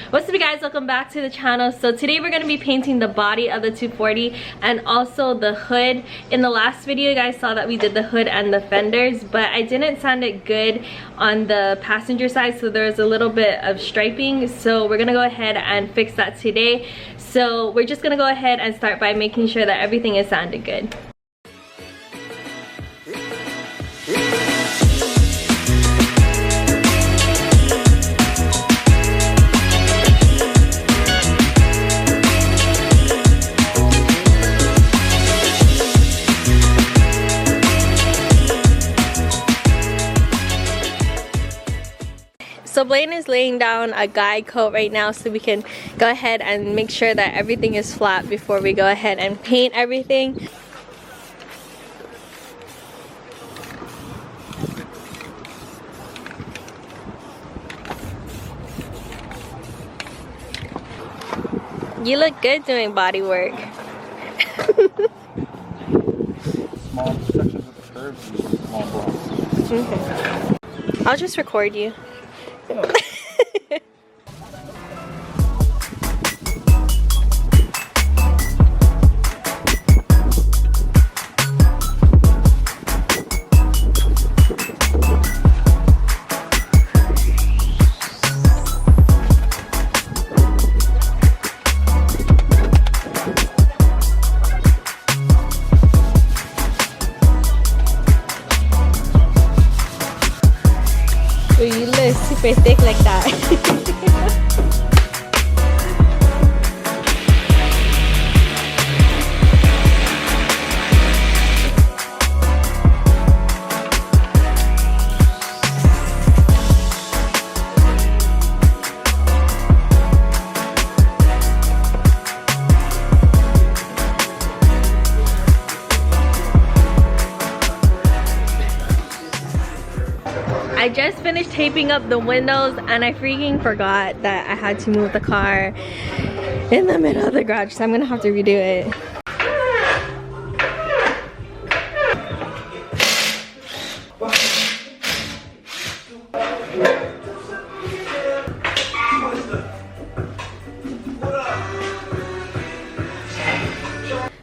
What's up you guys, welcome back to the channel. So today we're going to be painting the body of the 240 and also the hood. In the last video you guys saw that we did the hood and the fenders, but I didn't sand it good on the passenger side, so there's a little bit of striping. So we're going to go ahead and fix that today. So we're just going to go ahead and start by making sure that everything is sanded good. So Blaine is laying down a guide coat right now so we can go ahead and make sure that everything is flat before we go ahead and paint everything. You look good doing body work. Small sections of the curves and small blocks. Okay. I'll just record you. You look super thick like that. I just finished taping up the windows and I freaking forgot that I had to move the car in the middle of the garage, so I'm gonna have to redo it.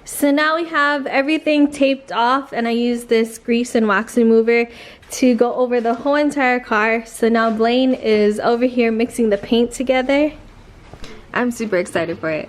So now we have everything taped off, and I use this grease and wax remover to go over the whole entire car. So now Blaine is over here mixing the paint together. I'm super excited for it.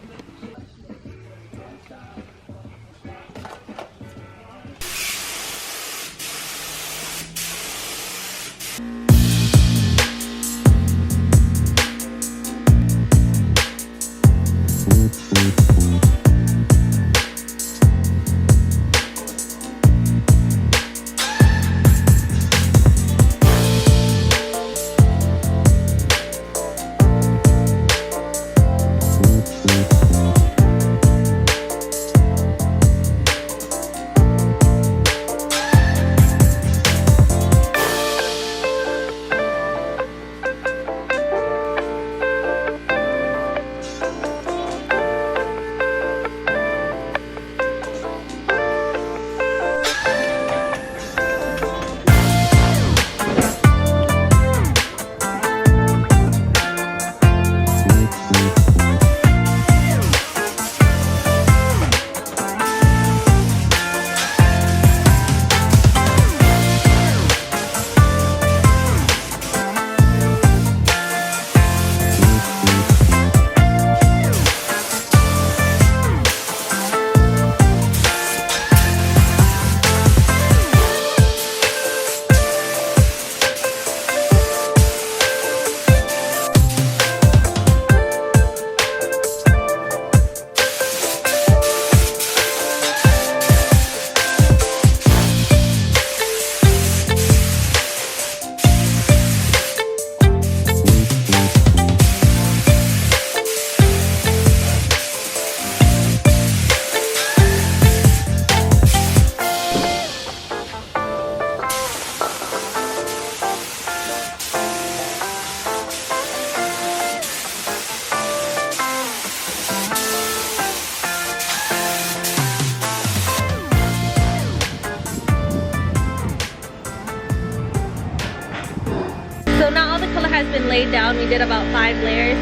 So now all the color has been laid down. We did about 5 layers.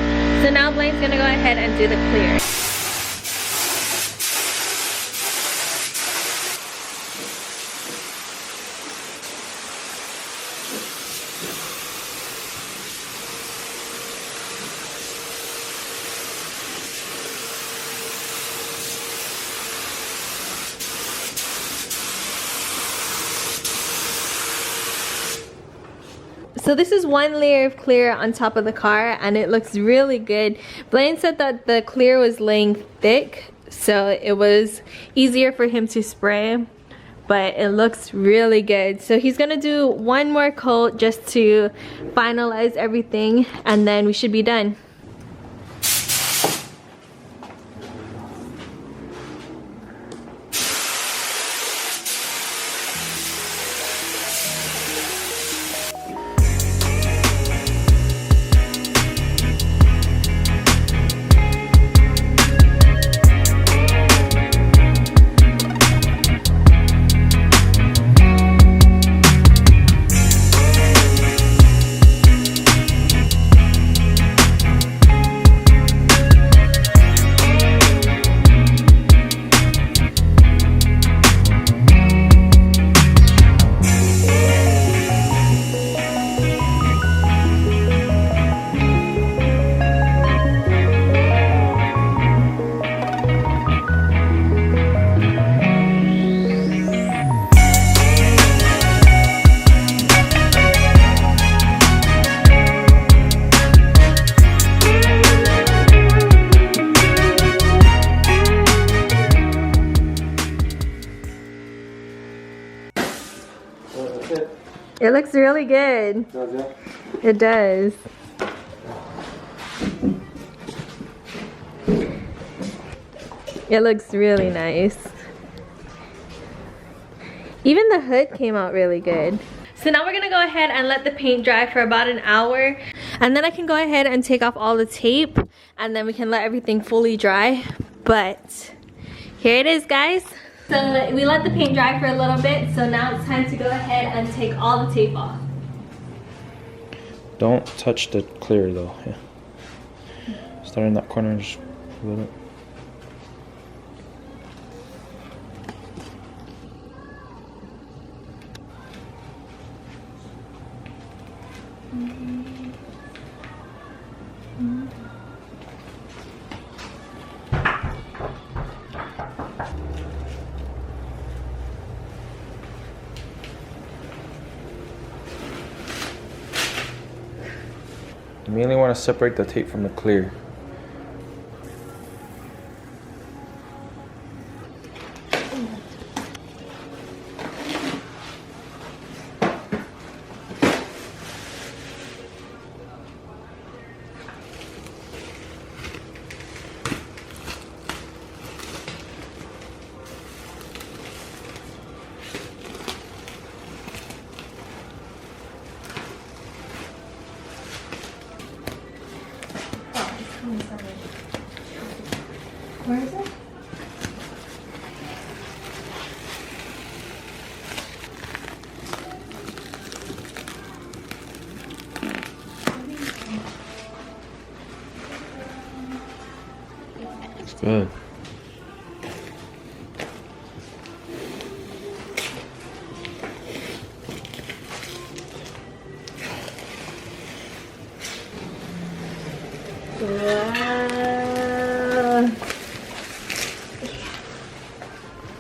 So now ahead and do the clear. So this is one layer of clear on top of the car and it looks really good. Blaine said that the clear was laying thick, so it was easier for him to spray, but it looks really good. So he's gonna do one more coat just to finalize everything and then we should be done. It looks really good. Does it? It does. It looks really nice. Even the hood came out really good. So now we're gonna go ahead and let the paint dry for about an hour. And then I can go ahead and take off all the tape and then we can let everything fully dry. But here it is, guys. So we let the paint dry for a little bit, so now it's time to go ahead and take all the tape off. Don't touch the clear though. Yeah. Start in that corner and just pull it up. You mainly want to separate the tape from the clear. Where is it? It's good.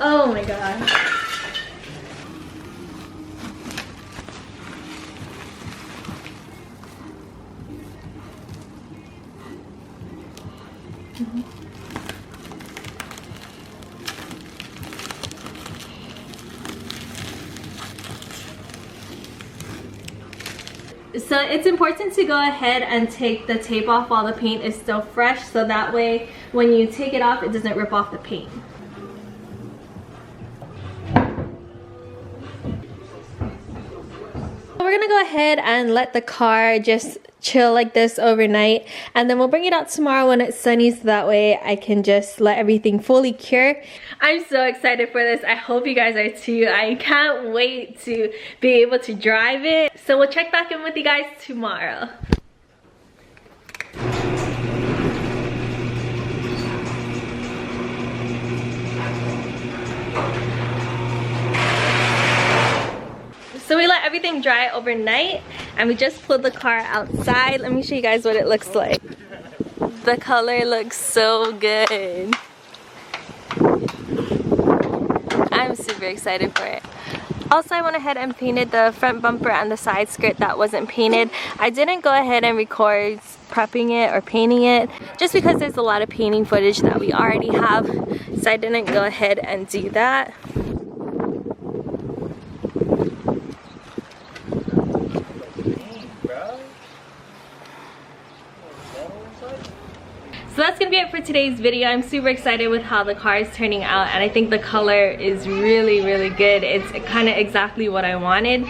Oh my god. So it's important to go ahead and take the tape off while the paint is still fresh, so that way when you take it off it doesn't rip off the paint. We're gonna go ahead and let the car just chill like this overnight, and then we'll bring it out tomorrow when it's sunny, so that way I can just let everything fully cure. I'm so excited for this. I hope you guys are too. I can't wait to be able to drive it. So we'll check back in with you guys tomorrow. everything dry overnight, and we just pulled the car outside. Let me show you guys what it looks like. The color looks so good. I'm super excited for it. Also, I went ahead and painted the front bumper and the side skirt that wasn't painted. I didn't go ahead and record prepping it or painting it just because there's a lot of painting footage that we already have, so I didn't go ahead and do that. So that's gonna be it for today's video. I'm super excited with how the car is turning out, and I think the color is really good. It's kind of exactly what I wanted.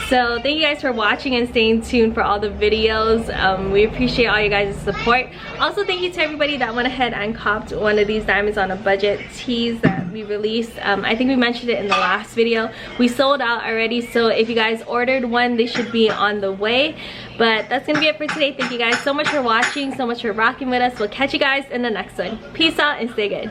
So thank you guys for watching and staying tuned for all the videos. We appreciate all you guys' support. Also, thank you to everybody that went ahead and copped one of these diamonds on a budget tees that we released. I think we mentioned it in the last video. We sold out already, so if you guys ordered one, they should be on the way. But that's gonna be it for today. Thank you guys so much for watching, so much for rocking with us. We'll catch you guys in the next one. Peace out and stay good.